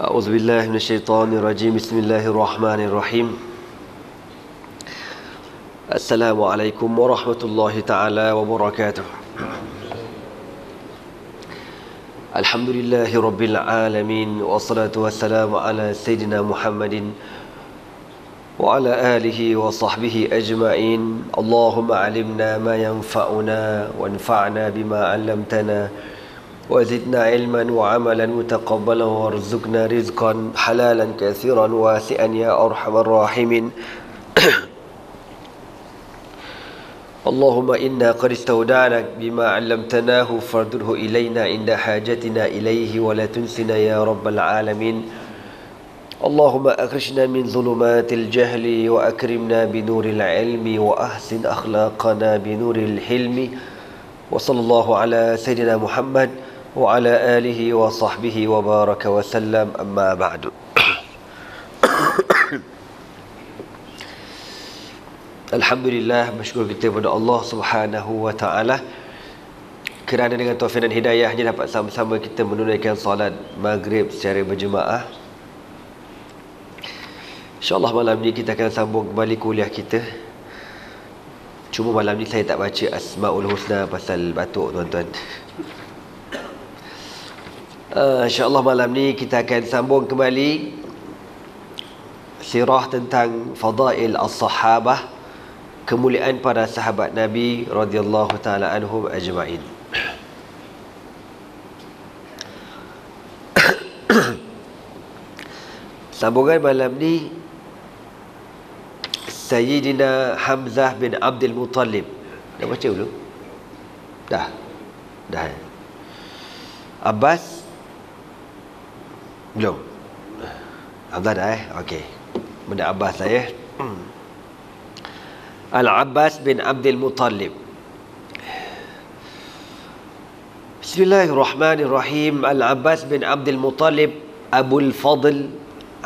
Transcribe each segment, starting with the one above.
أعوذ بالله من الشيطان الرجيم بسم الله الرحمن الرحيم السلام عليكم ورحمة الله تعالى وبركاته الحمد لله رب العالمين والصلاة والسلام على سيدنا محمد وعلى آله وصحبه أجمعين اللهم علمنا ما ينفعنا وانفعنا بما علمتنا وزدنا علما وعملا متقبلا وارزقنا رزقا حلالا كثيرا واسعا يا أرحم الراحمين اللهم إنا قد استودعناك بما علمتناه فارده إلينا عند حاجتنا إليه ولا تنسنا يا رب العالمين اللهم أخرجنا من ظلمات الجهل وأكرمنا بنور العلم وأحسن أخلاقنا بنور الحلم وصلى الله على سيدنا محمد وعلى آله وصحبه وبارك وسلم أما بعد Alhamdulillah, bersyukur kita kepada Allah Subhanahu wa taala kerana dengan taufik dan hidayahnya dapat sama-sama kita menunaikan solat maghrib secara berjemaah. InsyaAllah malam ni kita akan sambung kembali kuliah kita. Cuma malam ni saya tak baca Asmaul Husna pasal batuk tuan-tuan. InsyaAllah malam ni kita akan sambung kembali sirah tentang fadail as-sahabah, kemuliaan para sahabat Nabi radhiyallahu taala anhum ajma'in. Sambungan malam ni Sayyidina Hamzah bin Abdul Muttalib. Dah baca belum? Dah. Abbas belum? Hamzah dah okey. Benda Abbas saya. Al-Abbas bin Abdul Muttalib. Bismillahirrahmanirrahim. Al-Abbas bin Abdul Muttalib Abul Fadl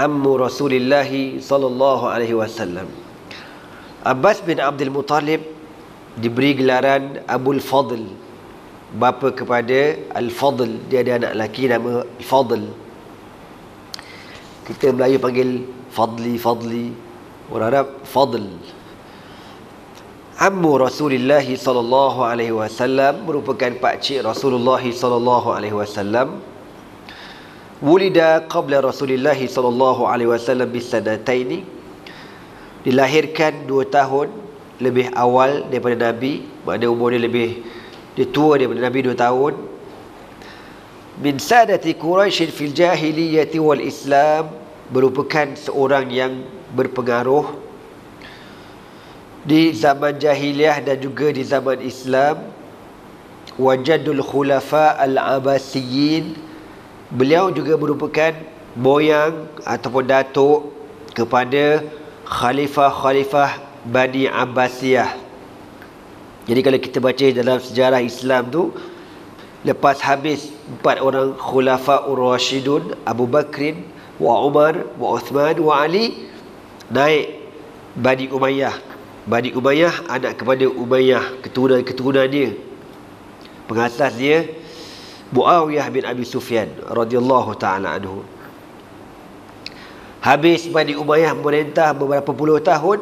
ammu Rasulillah sallallahu alaihi wasallam. Abbas bin Abdul Muttalib diberi gelaran Abul Fadl, bapa kepada Al-Fadl. Dia ada anak lelaki nama Al-Fadl. Kita Melayu panggil Fadli, orang Arab Fadl. Ammu Rasulullah sallallahu alaihi wasallam, merupakan pakcik Rasulullah sallallahu alaihi wasallam. Wulida qabla Rasulullah sallallahu alaihi wasallam bisanataini, dilahirkan 2 tahun lebih awal daripada Nabi, maknanya umur dia tua daripada Nabi 2 tahun. Min sadati Quraisy fil jahiliyyah wal Islam, merupakan seorang yang berpengaruh di zaman jahiliyah dan juga di zaman Islam. Wajadul khulafa al-Abbasiyyin, beliau juga merupakan moyang ataupun datuk kepada khalifah-khalifah Bani Abbasiyah. Jadi kalau kita baca dalam sejarah Islam tu, lepas habis 4 orang khulafa ur-Rashidun, Abu Bakrin wa Umar wa Uthman wa Ali, naik Bani Umayyah. Bani Umayyah anak kepada Umayyah, keturunan dia. Pengasas dia Muawiyah bin Abi Sufyan radhiyallahu taala anhu. Habis Bani Umayyah memerintah beberapa puluh tahun,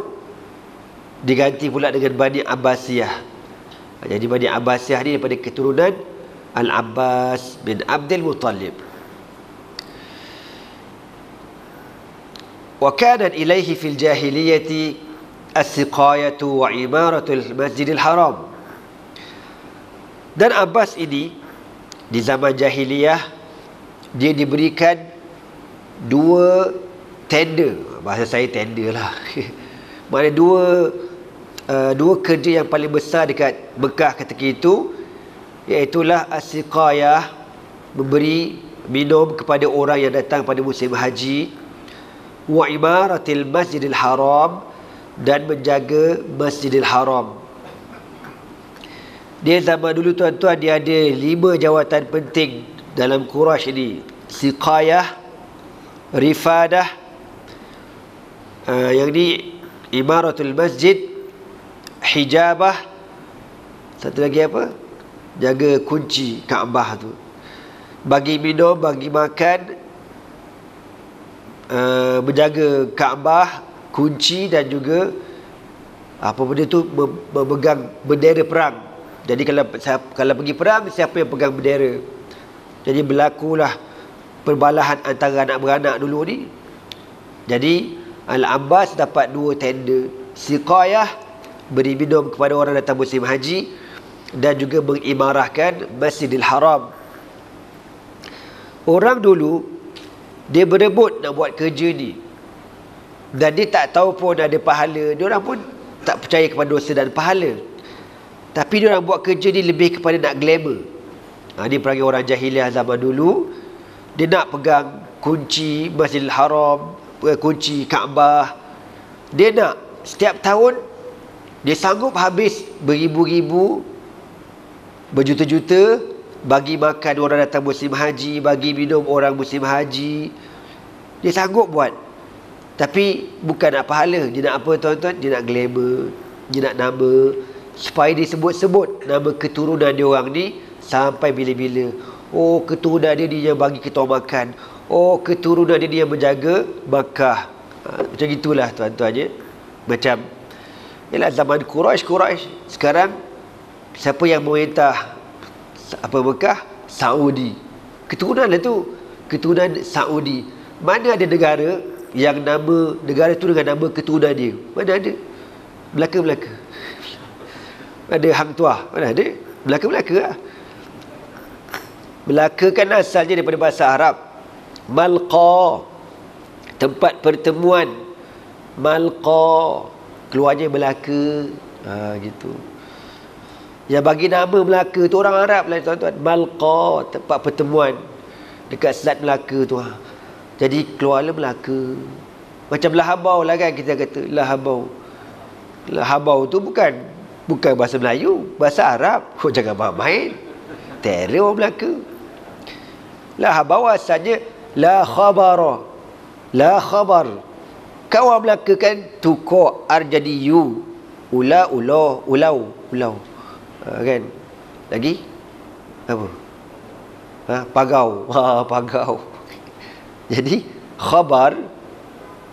diganti pula dengan Bani Abbasiyah. Jadi Bani Abbasiyah ni daripada keturunan Al-Abbas bin Abdul Muttalib. Wa kanat ilaihi fil jahiliyati as-siqayatu wa imaratul Masjidil Haram. Dan Abbas ini di zaman jahiliyah dia diberikan 2 tender. Bahasa saya tender lah. Maknanya dua kerja yang paling besar dekat Mekah ketika itu, iaitulah as-siqayah, memberi minum kepada orang yang datang pada musim haji, wa imaratil Masjidil Haram, dan menjaga Masjidil Haram. Dia zaman dulu tuan-tuan, dia ada 5 jawatan penting dalam Quraisy ini: siqayah, rifadah, yang ni imaratul masjid, hijabah, satu lagi apa? Jaga kunci Kaabah tu. Bagi minum, bagi makan, menjaga Kaabah, kunci, dan juga apa benda tu, memegang bendera perang. Jadi kalau pergi perang, siapa yang pegang bendera? Jadi berlakulah perbalahan antara anak beranak dulu ni. Jadi Al-Abbas dapat 2 tender. Siqayah, beri minum kepada orang datang musim haji, dan juga mengimarahkan Masjidil Haram. Orang dulu dia berebut nak buat kerja ni, dan dia tak tahu pun ada pahala. Dia orang pun tak percaya kepada dosa dan pahala, tapi dia orang buat kerja ni lebih kepada nak glamour. Dia perangai orang jahiliah zaman dulu. Dia nak pegang kunci Masjidil Haram, kunci Kaabah. Dia nak setiap tahun dia sanggup habis beribu-ribu, berjuta-juta bagi makan orang datang musim haji, bagi minum orang musim haji. Dia sanggup buat. Tapi bukan nak pahala. Dia nak apa tuan-tuan? Dia nak glamour, dia nak nama, supaya disebut-sebut nama keturunan dia orang ni sampai bila-bila. Oh, keturunan dia yang bagi kita makan. Oh, keturunan dia yang menjaga Makkah. Macam itulah tuan-tuan je. Macam ialah zaman Quraisy. Sekarang siapa yang memerintah Mekah? Saudi. Keturunan lah tu, keturunan Saudi. Mana ada negara yang nama negara tu dengan nama keturunan dia? Mana ada? Melaka. Ada Hang Tuah, mana ada? Melaka lah. Melaka kan asalnya daripada bahasa Arab. Malqa, tempat pertemuan. Malqa, keluarnya Melaka. Gitu. Yang bagi nama Melaka tu orang Arab lah tuan-tuan. Malqa, tempat pertemuan dekat Selat Melaka tu. Jadi keluarlah Melaka. Macam Lahabau lah kan kita kata. Lahabau tu bukan bahasa Melayu, bahasa Arab. Jangan main. Teror orang Melaka. Lahabau asalnya la khabara. La khabar. Kau orang Melaka kan tukar arjadiyu. Ulau. Kan? Lagi? Apa? Pagau. Pagau. Jadi khabar.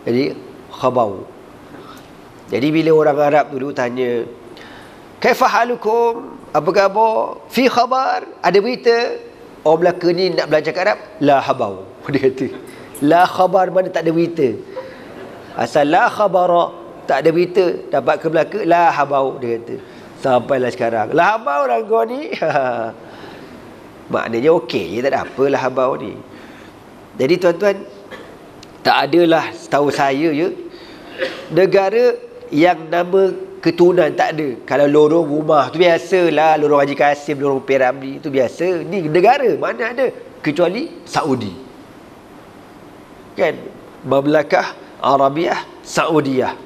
Jadi khabau. Jadi bila orang Arab dulu tanya, kaifa halukum? Apa khabar? Fi khabar? Ada berita? Orang Melaka ni nak belajar kat Arab? La habau. Dia kata. La khabar mana tak ada berita. Asal la khabara, tak ada berita. Dapat ke Melaka? La habau. Dia kata. Sampailah sekarang. La habau lah kau ni. Maknanya okey je, tak ada apa la habau ni. Jadi tuan-tuan, tak adalah setahu saya je negara yang nama keturunan tak ada. Kalau lorong rumah tu biasalah, lorong Haji Kasim, lorong Piramli tu biasa. Ni negara mana ada, kecuali Saudi. Kan? Mamlakah Arabiah Saudiyah.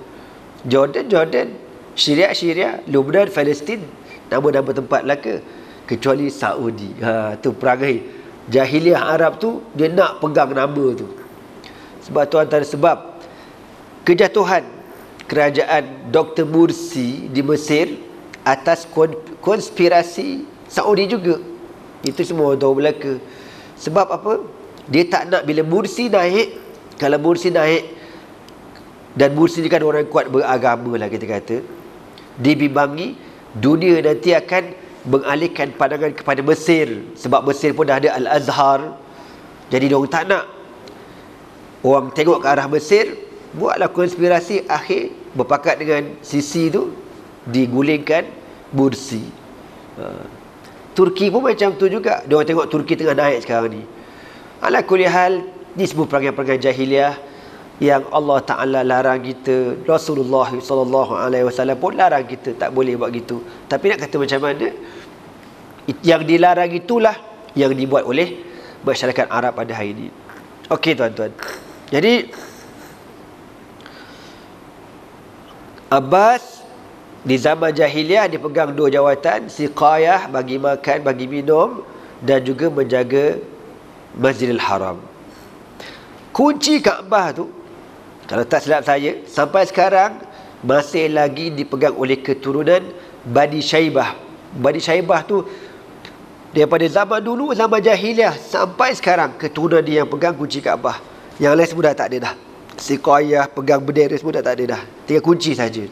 Jordan, Syria, Lebanon, Palestin, nama-nama tempat Melaka, kecuali Saudi. Tu perangai jahiliah Arab tu, dia nak pegang nama tu. Sebab tu antara sebab kejatuhan kerajaan Dr. Mursi di Mesir atas konspirasi Saudi juga. Itu semua orang tahu Melaka. Sebab apa? Dia tak nak bila Mursi naik. Kalau Mursi naik, dan Mursi ni kan orang kuat beragama lah kita kata, dibimbangi dunia nanti akan mengalihkan pandangan kepada Mesir. Sebab Mesir pun dah ada Al-Azhar. Jadi diorang tak nak orang tengok ke arah Mesir. Buatlah konspirasi, akhir berpakat dengan Sisi tu, digulingkan Mursi. Turki pun macam tu juga. Diorang tengok Turki tengah naik sekarang ni. Ala kulli hal, ni semua perangai-perangai jahiliah yang Allah Ta'ala larang kita. Rasulullah SAW pun larang kita tak boleh buat gitu. Tapi nak kata macam mana, yang dilarang itulah yang dibuat oleh masyarakat Arab pada hari ini. Okey tuan-tuan, jadi Abbas di zaman jahiliah dia pegang 2 jawatan, siqayah, bagi makan, bagi minum, dan juga menjaga Masjidil Haram. Kunci Kaabah tu, kalau tak silap saya, sampai sekarang masih lagi dipegang oleh keturunan Bani Syaibah. Bani Syaibah tu daripada zaman dulu, zaman jahiliah sampai sekarang, keturunan dia yang pegang kunci Kaabah. Yang lain semua dah tak ada dah. siqayah, pegang bendera semua dah tak ada dah. Tinggal kunci saja.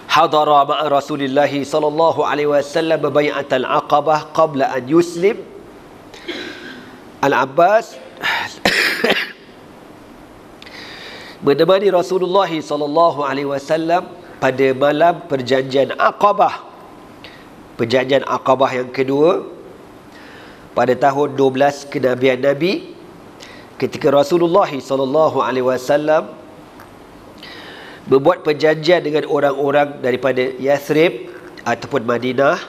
Hadara ma'a Rasulillah sallallahu alaihi wasallam bai'atul Aqabah qabla an yuslim. Al-Abbas menemani Rasulullah sallallahu alaihi wasallam pada malam perjanjian Aqabah. Perjanjian Aqabah yang kedua pada tahun 12 kenabian Nabi, ketika Rasulullah sallallahu alaihi wasallam membuat perjanjian dengan orang-orang daripada Yathrib ataupun Madinah.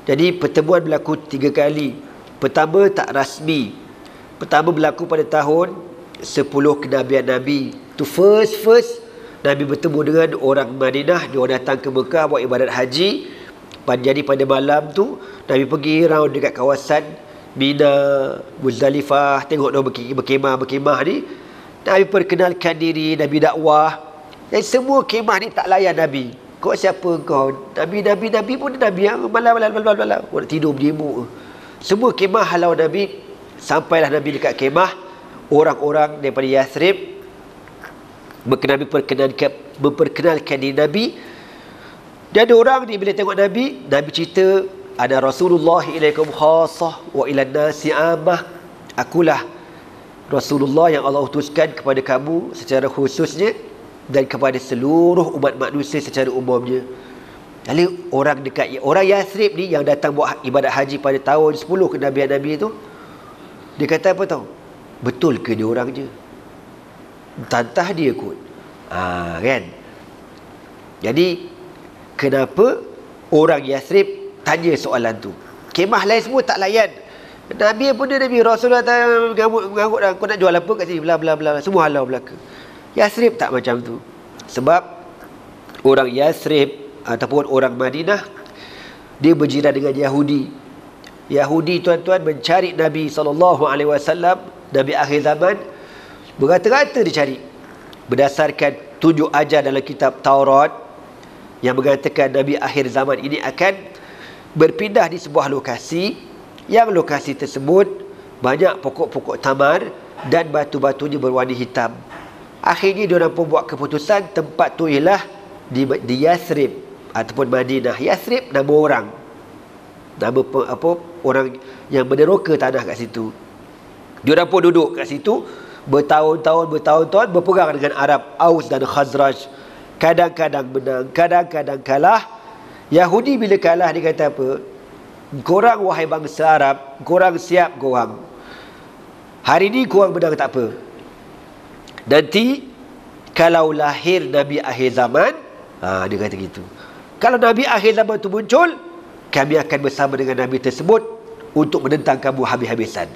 Jadi pertemuan berlaku 3 kali. Pertama tak rasmi. Pertama berlaku pada tahun 10 kenabian Nabi. Tu first Nabi bertemu dengan orang Madinah. Dia datang ke Mekah buat ibadat haji. Jadi pada malam tu Nabi pergi round dekat kawasan Mina, Muzdalifah, tengok dia berkemah ni. Nabi perkenalkan diri, Nabi dakwah. Dan semua kemah ni tak layan Nabi. Kau siapa kau? Nabi pun Nabi yang malam. Orang tidur berjemuk. Semua kemah halau Nabi. Sampailah Nabi dekat kemah. Orang-orang daripada Yathrib memperkenalkan diri Nabi. Dan ada orang ni bila tengok Nabi cerita, ada Rasulullah ilaikum khassah wa ilan nasi amah. Akulah Rasulullah yang Allah utuskan kepada kamu secara khususnya dan kepada seluruh umat manusia secara umumnya. Lalu orang Yathrib ni yang datang buat ibadat haji pada tahun 10 kenabian Nabi tu, dia kata apa tahu? Betul ke dia orang je? Tantah dia kot. Kan? Jadi kenapa orang Yathrib tanya soalan tu? Kemah lain semua tak layan. Nabi pun dia Nabi Rasulullah mengarut dah. Kau nak jual apa kat sini? Bla bla bla. Semua halau belaka. Yathrib tak macam tu. Sebab orang Yathrib ataupun orang Madinah, dia berjiran dengan Yahudi. Yahudi tuan-tuan mencari Nabi SAW, Nabi akhir zaman, berkata-kata dicari. Berdasarkan tunjuk ajar dalam kitab Taurat yang mengatakan Nabi akhir zaman ini akan berpindah di sebuah lokasi, yang lokasi tersebut banyak pokok-pokok tamar dan batu-batunya berwarna hitam. Akhirnya diorang pun buat keputusan tempat tu ialah di Yathrib ataupun Madinah. Yathrib nama orang, nama orang yang meneroka tanah kat situ. Diorang pun duduk kat situ bertahun-tahun berperang dengan Arab, Aus dan Khazraj. Kadang-kadang menang, kadang-kadang kalah. Yahudi bila kalah dia kata apa? Korang wahai bangsa Arab, korang siap korang. Hari ni korang menang tak apa. Nanti kalau lahir Nabi akhir zaman, dia kata gitu. Kalau Nabi akhir zaman tu muncul, kami akan bersama dengan Nabi tersebut untuk menentang kamu habis-habisan.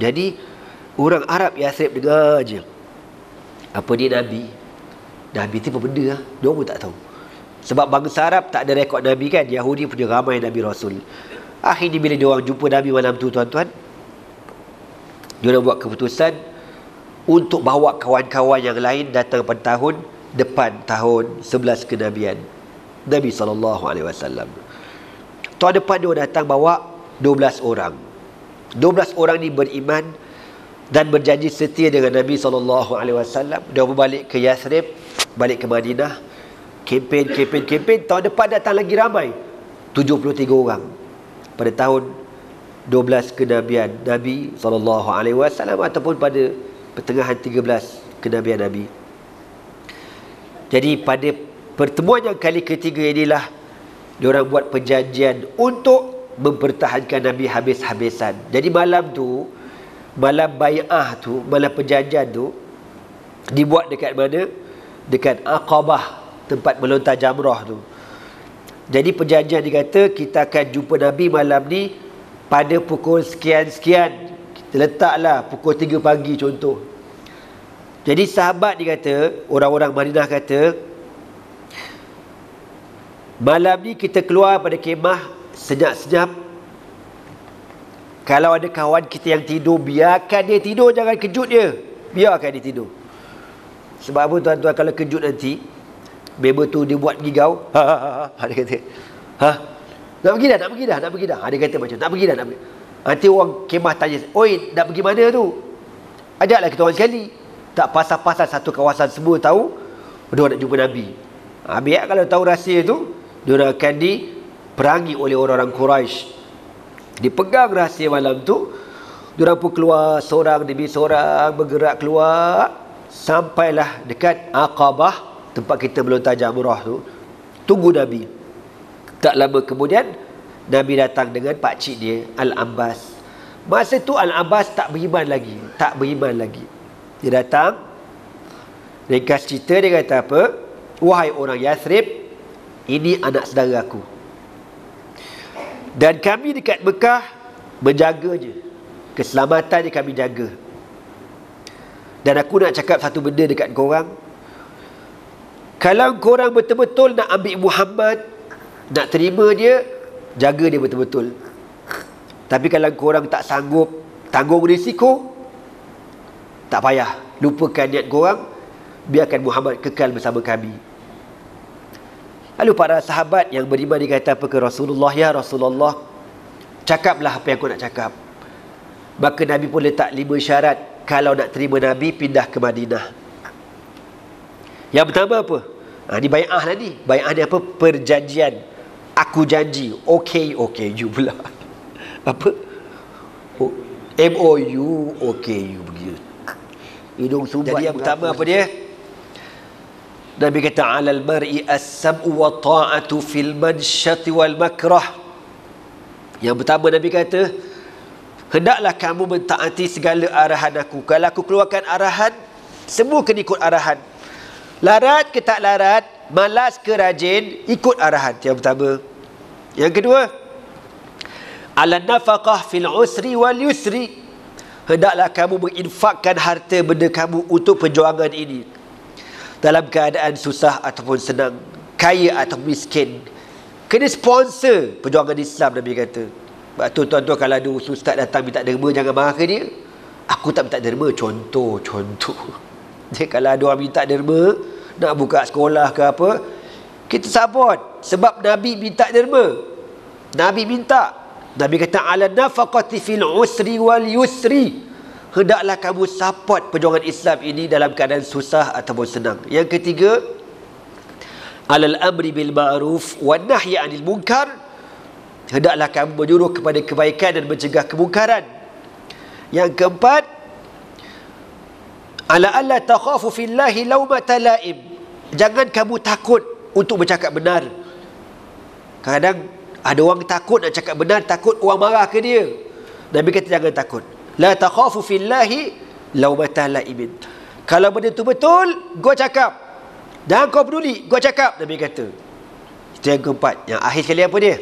Jadi orang Arab Yathrib dengar je. Apa dia Nabi? Nabi tu apa benda lah? Dia pun tak tahu. Sebab bangsa Arab tak ada rekod Nabi kan. Yahudi punya ramai Nabi Rasul. Akhirnya bila diorang jumpa Nabi malam tu tuan-tuan, diorang buat keputusan untuk bawa kawan-kawan yang lain datang pada tahun depan, tahun 11 kenabian Nabi SAW. Tahun depan diorang datang bawa 12 orang. 12 orang ni beriman dan berjanji setia dengan Nabi SAW. Dia balik ke Yathrib, balik ke Madinah. Kempen. Tahun depan datang lagi ramai. 73 orang. Pada tahun 12 kenabian Nabi SAW ataupun pada pertengahan 13 kenabian Nabi. Jadi pada pertemuan yang kali ketiga inilah diorang buat perjanjian untuk mempertahankan Nabi habis-habisan. Jadi malam tu, malam bai'ah tu, malam perjanjian tu dibuat dekat mana? Dekat Aqabah, tempat melontar jamrah tu. Jadi perjanjian dikata kita akan jumpa Nabi malam ni pada pukul sekian-sekian. Kita letaklah pukul 3 pagi contoh. Jadi sahabat dikata, orang-orang Madinah kata, malam ni kita keluar pada kemah senyap-senyap. Kalau ada kawan kita yang tidur, biarkan dia tidur, jangan kejut dia. Biarkan dia tidur. Sebab apa tuan-tuan, kalau kejut nanti member tu dia buat gigau. Dia kata, nak pergi dah. Dia kata macam, nak pergi dah. Nanti orang kemah tanya, oi, nak pergi mana tu? Ajaklah kita orang sekali. Tak pasal-pasal satu kawasan semua tahu dia nak jumpa Nabi. Biar kalau tahu rahsia tu, dia akan diperangi oleh orang-orang Quraisy. Dipegang rahsia malam tu, dia pun keluar seorang demi seorang, bergerak keluar sampailah dekat Aqabah, tempat kita melontar jamrah tu. Tunggu Nabi. Tak lama kemudian Nabi datang dengan pakcik dia, Al-Abbas. Masa tu Al-Abbas tak beriman lagi. Dia datang, ringkas cerita, dia kata apa? Wahai orang Yathrib, ini anak saudara aku. Dan kami dekat Mekah menjaganya. Keselamatan dia kami jaga. Dan aku nak cakap satu benda dekat korang. Kalau korang betul-betul nak ambil Muhammad, nak terima dia, jaga dia betul-betul. Tapi kalau korang tak sanggup tanggung risiko, tak payah, lupakan niat korang, biarkan Muhammad kekal bersama kami. Lalu para sahabat yang beriman dikata apa ke Rasulullah, ya Rasulullah, cakaplah apa yang aku nak cakap. Maka Nabi pun letak 5 syarat kalau nak terima Nabi pindah ke Madinah. Yang pertama apa? Ni bai'ah lah ni. Bai'ah ni apa? Perjanjian. Aku janji. Okay, you pula. Apa? MOU, okay, you begitu. Hidung sumbat. Jadi yang pertama apa dia? Nabi kata, alal mar'i as-sam'u wa ta'atu fil mansyati wal makrah. Yang pertama Nabi kata, hendaklah kamu mentaati segala arahan aku. Kalau aku keluarkan arahan, semua kena ikut arahan. Larat ke tak larat, malas ke rajin, ikut arahan. Yang pertama. Yang kedua, ala nafaqah fil usri wal yusri. Hendaklah kamu menginfakkan harta benda kamu untuk perjuangan ini, dalam keadaan susah ataupun senang, kaya atau miskin. Kena sponsor perjuangan Islam, Nabi kata. Sebab tu tuan-tuan, kalau ada ustaz datang minta derma, jangan marah ke dia. Aku tak minta derma, contoh. Jadi kalau ada orang minta derma, nak buka sekolah ke apa, kita support. Sebab Nabi minta derma. Nabi minta. Nabi kata, ala nafaqati fil usri wal yusri. Hendaklah kamu support perjuangan Islam ini dalam keadaan susah ataupun senang. Yang ketiga, alal amri bil ma'ruf wan nahyi 'anil munkar. Hendaklah kamu menyuruh kepada kebaikan dan mencegah kemungkaran. Yang keempat, ala alla takhafu fillahi laumata laim. Jangan kamu takut untuk bercakap benar. Kadang ada orang takut nak cakap benar, takut orang marah ke dia. Nabi kata jangan takut. La takhafu fillahi laumata laim. Kalau benda tu betul, gua cakap. Jangan kau peduli, gua cakap, Nabi kata. Itu yang keempat. Yang akhir sekali apa dia?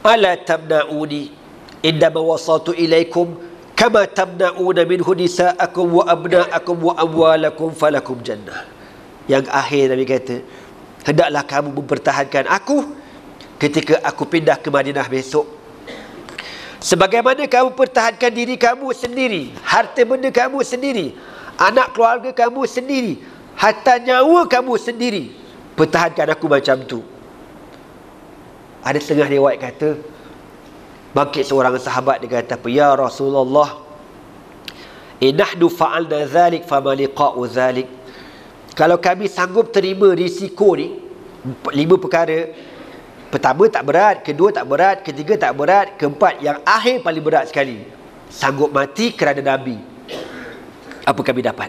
Ala tamna'uni indama wasaltu ilaikum kama tamna'una minhu nisa'akum wa abna'akum wa amwalakum falakum jannah. Yang akhir Nabi kata, hendaklah kamu mempertahankan aku ketika aku pindah ke Madinah besok, sebagaimana kamu pertahankan diri kamu sendiri, harta benda kamu sendiri, anak keluarga kamu sendiri, hatta nyawa kamu sendiri. Pertahankan aku macam tu. Ada setengah riwayat kata, bangkit seorang sahabat, dia kata apa? Ya Rasulullah, inahdu fa'alna zalik fama liqa'u zalik. Kalau kami sanggup terima risiko ni, 5 perkara. Pertama tak berat, kedua tak berat, ketiga tak berat, keempat yang akhir paling berat sekali, sanggup mati kerana Nabi. Apa kami dapat?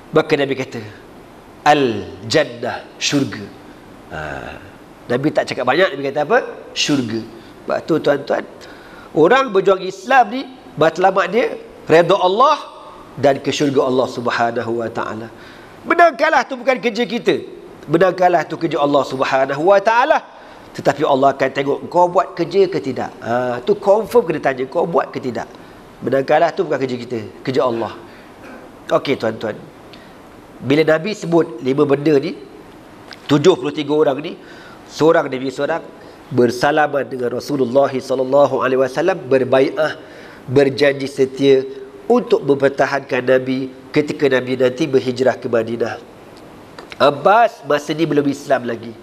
Maka Nabi kata, al-jannah, syurga. Nabi tak cakap banyak, Nabi kata apa? Syurga. Sebab tu tuan-tuan, orang berjuang Islam ni, matlamat dia redha Allah dan ke syurga Allah Subhanahu wa ta'ala. Menangkalah tu bukan kerja kita, menangkalah tu kerja Allah Subhanahu wa ta'ala. Tetapi Allah akan tengok kau buat kerja ke tidak. Tu confirm kena tanya, kau buat ke tidak. Menangkalah tu bukan kerja kita, kerja Allah. Okey tuan-tuan, bila Nabi sebut 5 benda ni, 73 orang ni, seorang demi seorang bersalaman dengan Rasulullah SAW, berbai'ah, berjanji setia untuk mempertahankan Nabi ketika Nabi nanti berhijrah ke Madinah. Abbas masa ni belum Islam lagi.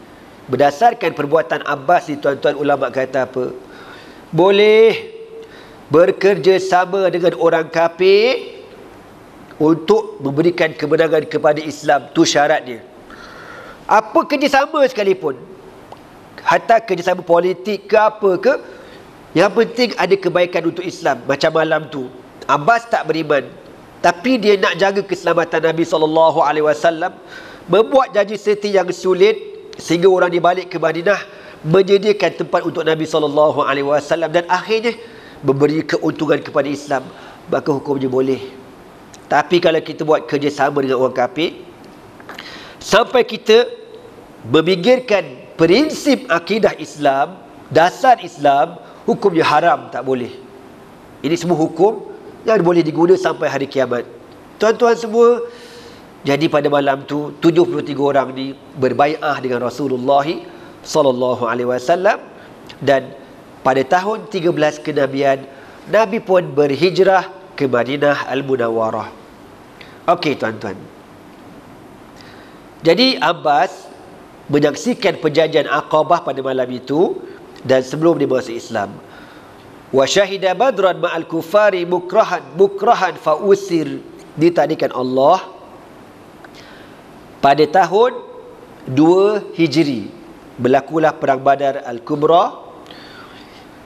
Berdasarkan perbuatan Abbas ni tuan-tuan, ulama kata apa? Boleh bekerjasama dengan orang kafir untuk memberikan kemenangan kepada Islam. Tu syaratnya. Apa kerjasama sekalipun, hatta kerjasama politik ke apa ke, yang penting ada kebaikan untuk Islam. Macam malam tu Abbas tak beriman, tapi dia nak jaga keselamatan Nabi SAW, membuat janji seti yang sulit sehingga orang dibalik ke Madinah, menyediakan tempat untuk Nabi SAW, dan akhirnya memberi keuntungan kepada Islam. Maka hukumnya boleh. Tapi kalau kita buat kerjasama dengan orang kafir sampai kita memikirkan prinsip akidah Islam, dasar Islam, hukumnya haram, tak boleh. Ini semua hukum yang boleh diguna sampai hari kiamat. Tuan-tuan semua, jadi pada malam tu 73 orang ni berbai'ah dengan Rasulullah SAW, dan pada tahun 13 kenabian Nabi pun berhijrah ke Madinah Al-Munawwarah. Okey tuan-tuan. Jadi Abbas menyaksikan perjanjian Aqabah pada malam itu, dan sebelum dia masuk Islam. Wa syahida badran ma'al kufari mukrahan fa usir, ditadikan Allah pada tahun 2 Hijri berlakulah perang Badar Al-Kubra.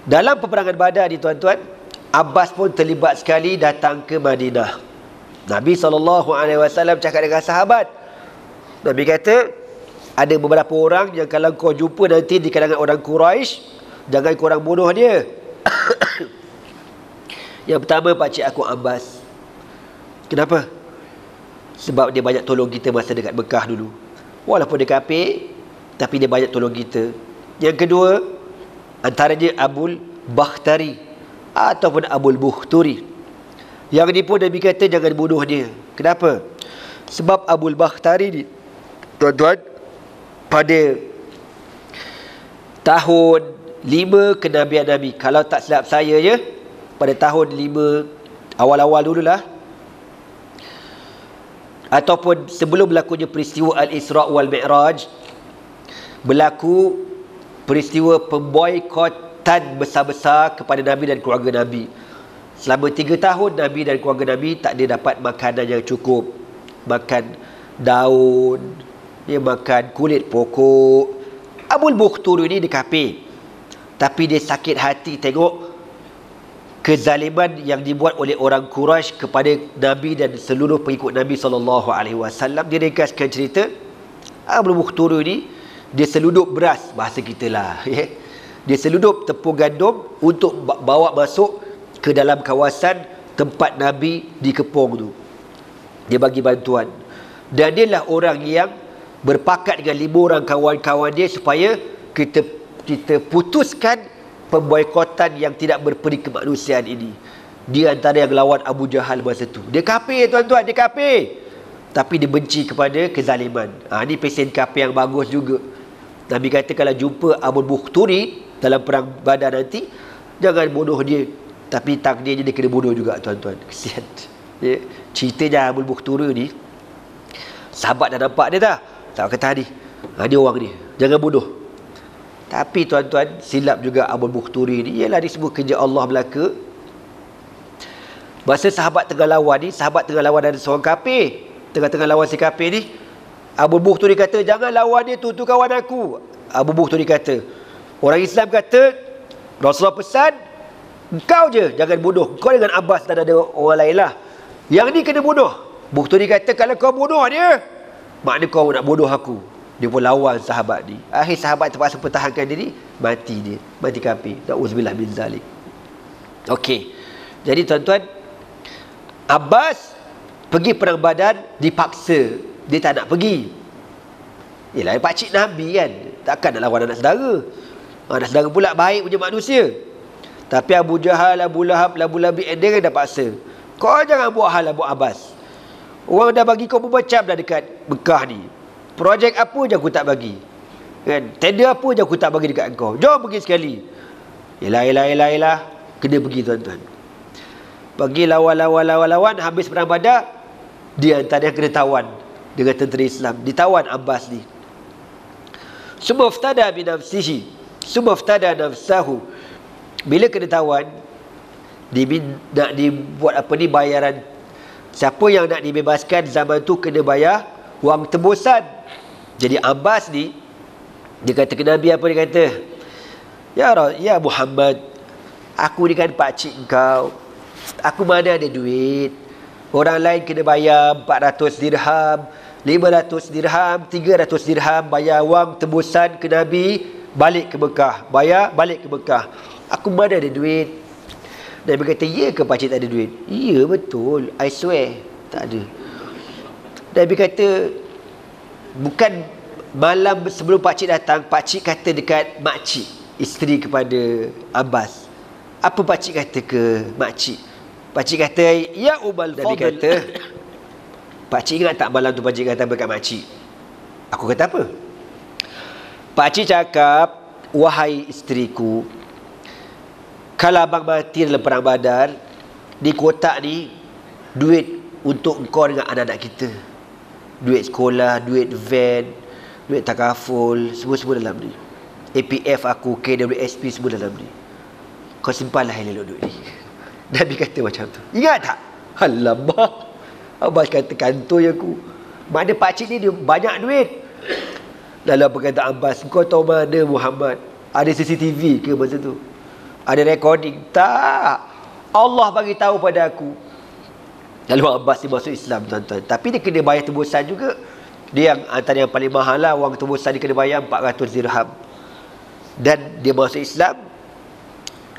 Dalam peperangan Badar ni tuan-tuan, Abbas pun terlibat sekali datang ke Madinah. Nabi SAW cakap dengan sahabat, Nabi kata, ada beberapa orang yang kalau kau jumpa nanti di kalangan orang Quraisy, jangan korang bunuh dia. Yang pertama, pakcik aku Abbas. Kenapa? Sebab dia banyak tolong kita masa dekat Mekah dulu. Walaupun dia kafir, tapi dia banyak tolong kita. Yang kedua, antaranya Abul Bakhtari ataupun Abul Bukhturi. Yang ni pun Nabi kata jangan bunuh dia. Kenapa? Sebab Abul Bakhtari ni, tuan-tuan, pada tahun 5 kenabian Nabi, kalau tak silap saya ya, pada tahun 5 awal-awal dululah, ataupun sebelum berlakunya peristiwa Al-Isra' wal Mi'raj, berlaku peristiwa pemboikotan besar-besar kepada Nabi dan keluarga Nabi. Selama 3 tahun Nabi dan keluarga Nabi tak ada dapat makanan yang cukup. Makan daun, dia makan kulit pokok. Abul Bukhturi ni dia kafir, tapi dia sakit hati tengok kezaliman yang dibuat oleh orang Quraisy kepada Nabi dan seluruh pengikut Nabi SAW. Dia ringkaskan cerita, Abul Bukhturi ni dia seludup beras, bahasa kita lah, ya. Dia seludup tepung gandum untuk bawa masuk ke dalam kawasan tempat Nabi dikepung tu. Dia bagi bantuan. Dan dia lah orang yang berpakat dengan 5 orang kawan-kawan dia supaya kita putuskan pemboikotan yang tidak berperi kemanusiaan ini. Dia antara yang lawan Abu Jahal masa tu. Dia kafir tuan-tuan, dia kafir, tapi dia benci kepada kezaliman. Ini pesen kafir yang bagus juga. Nabi kata kalau jumpa Abul Bukhturi dalam perang Badar nanti, jangan bunuh dia, tapi takdirnya dia kena bunuh juga tuan-tuan. Kesian. Ya. Ceritanya Abul Bukhturi ni, sahabat dah nampak dia tak? Tak kata ni, dia orang ni, jangan bunuh. Tapi tuan-tuan, silap juga Abul Bukhturi ni. Ialah ni semua kerja Allah belaka. Masa sahabat tengah lawan ni, sahabat tengah lawan ada seorang kafir, tengah-tengah lawan si kafir ni, Abul Bukhturi kata, jangan lawan dia tu kawan aku. Abul Bukhturi kata, orang Islam kata, Rasulullah pesan, engkau je jangan bunuh, kau dengan Abbas dan ada orang lain lah, yang ni kena bunuh. Bukhturi kata, kalau kau bunuh dia, maknanya kau nak bunuh aku. Dia pun lawan sahabat ni. Akhir sahabat terpaksa pertahankan diri, mati dia, mati kafir. Na'udzubillah min zalik. Okey. Jadi tuan-tuan, Abbas pergi perang Badar dipaksa. Dia tak nak pergi. Yelah, pakcik Nabi kan, takkan nak lawan anak saudara. Anak saudara pula baik punya manusia. Tapi Abu Jahal, Abu Lahab, Abu Labi, dia kan dah paksa. Kau jangan buat hal Abu Abbas. Orang dah bagi kau bermacam dah dekat Mekah ni. Projek apa je aku tak bagi, kan? Tender apa je aku tak bagi dekat kau. Jom pergi sekali. Yelah. Kena pergi tuan-tuan. Pergi lawan. Habis perang Badar, dia antara yang kena tawan dengan tentera Islam. Ditawan Abbas ni. Sumaftada binafsihi, sumaftada nafsahu. Bila kena tawan, nak dibuat apa ni, bayaran. Siapa yang nak dibebaskan zaman tu kena bayar wang tebusan. Jadi Abbas ni, dia kata ke Nabi apa, dia kata, Ya Muhammad, aku ni kan pakcik kau, aku mana ada duit. Orang lain kena bayar 400 dirham, 500 dirham, 300 dirham, bayar wang tebusan ke Nabi, balik ke Mekah, bayar balik ke Mekah. Aku mana ada duit. Nabi kata, ya ke pakcik tak ada duit? Ya betul, I swear tak ada. Nabi kata, bukan malam sebelum pakcik datang, pakcik kata dekat makcik, isteri kepada Abbas, apa pakcik kata ke makcik? Pakcik kata, ya Umal Nabi kata, pakcik ingat tak malam tu pakcik kata dekat makcik? Aku kata apa? Pakcik cakap, wahai isteriku, kalau abang mati dalam perang Badar, di kotak ni duit untuk engkau dengan anak-anak kita, duit sekolah, duit van, duit takaful, semua dalam ni. APF aku, KWSP, semua dalam ni. Kau simpanlah elok duit ni. Nabi kata macam tu. Ingat tak? Alamak, abang kata kantoi aku. Mana pakcik ni dia banyak duit. Lalu apa kata Abbas, kau tahu mana Muhammad? Ada CCTV ke masa tu? Ada recording? Tak. Allah bagi tahu pada aku. Lalu Abbas dia masuk Islam, tuan-tuan. Tapi dia kena bayar tebusan juga. Dia yang antara yang paling mahal lah. Wang tebusan dia kena bayar 400 dirham. Dan dia masuk Islam.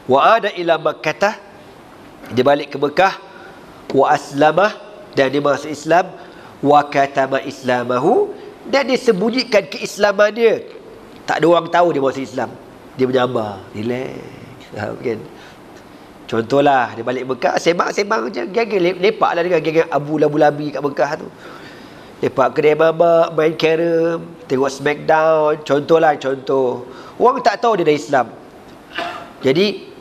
Wa ada ila Makkah, dia balik ke Mekah. Wa aslamah, dan dia masuk Islam. Wa katama islamahu, dan dia sembunyikan keislaman dia. Tak ada orang tahu dia masuk Islam. Dia menyambar, relax. Kan? Contohlah, dia balik Mekah, sembang-sembang je, geng-geng lepak lah dengan geng Abu Labi kat Mekah tu. Lepak kedai mamak, main carom, tengok Smackdown. Contoh. Orang tak tahu dia dah Islam. Jadi,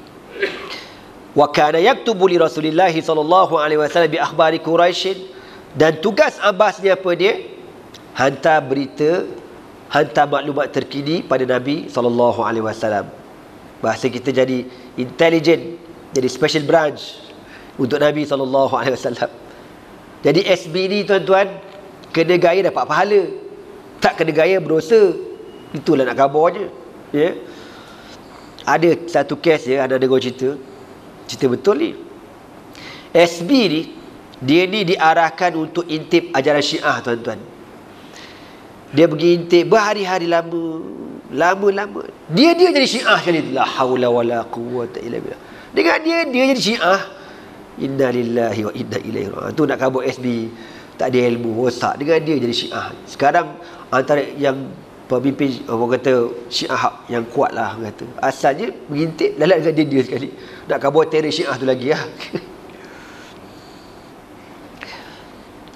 wa kana yaktubu li Rasulillah sallallahu alaihi wasallam bi akhbari Quraisy, dan tugas Abbas ni apa dia? Hantar berita, hantar maklumat terkini pada Nabi sallallahu alaihi wasallam. Bahasa kita jadi intelligent, jadi special branch untuk Nabi SAW. Jadi SB ni tuan-tuan, kena gaya dapat pahala, tak kena gaya berdosa. Itulah nak khabarnya, ya. Ada satu kes ya, ada dengar cerita betul ni. SB ni, dia ni diarahkan untuk intip ajaran Syiah, tuan-tuan. Dia pergi intip berhari-hari lama. Dia jadi Syiah kali tu. La haula wala quwwata illa billah. Dengan dia jadi Syiah. Inna lillahi wa inna ilaihi raji'un. Tu nak kabut SB, tak ada ilmu, rosak. Dengan dia jadi Syiah. Sekarang antara yang pemimpin, orang kata Syiah yang kuat lah, orang kata. Asalnya mengintip, lalat dengan dia sekali. Nak kabut teror Syiah tu lagi lah.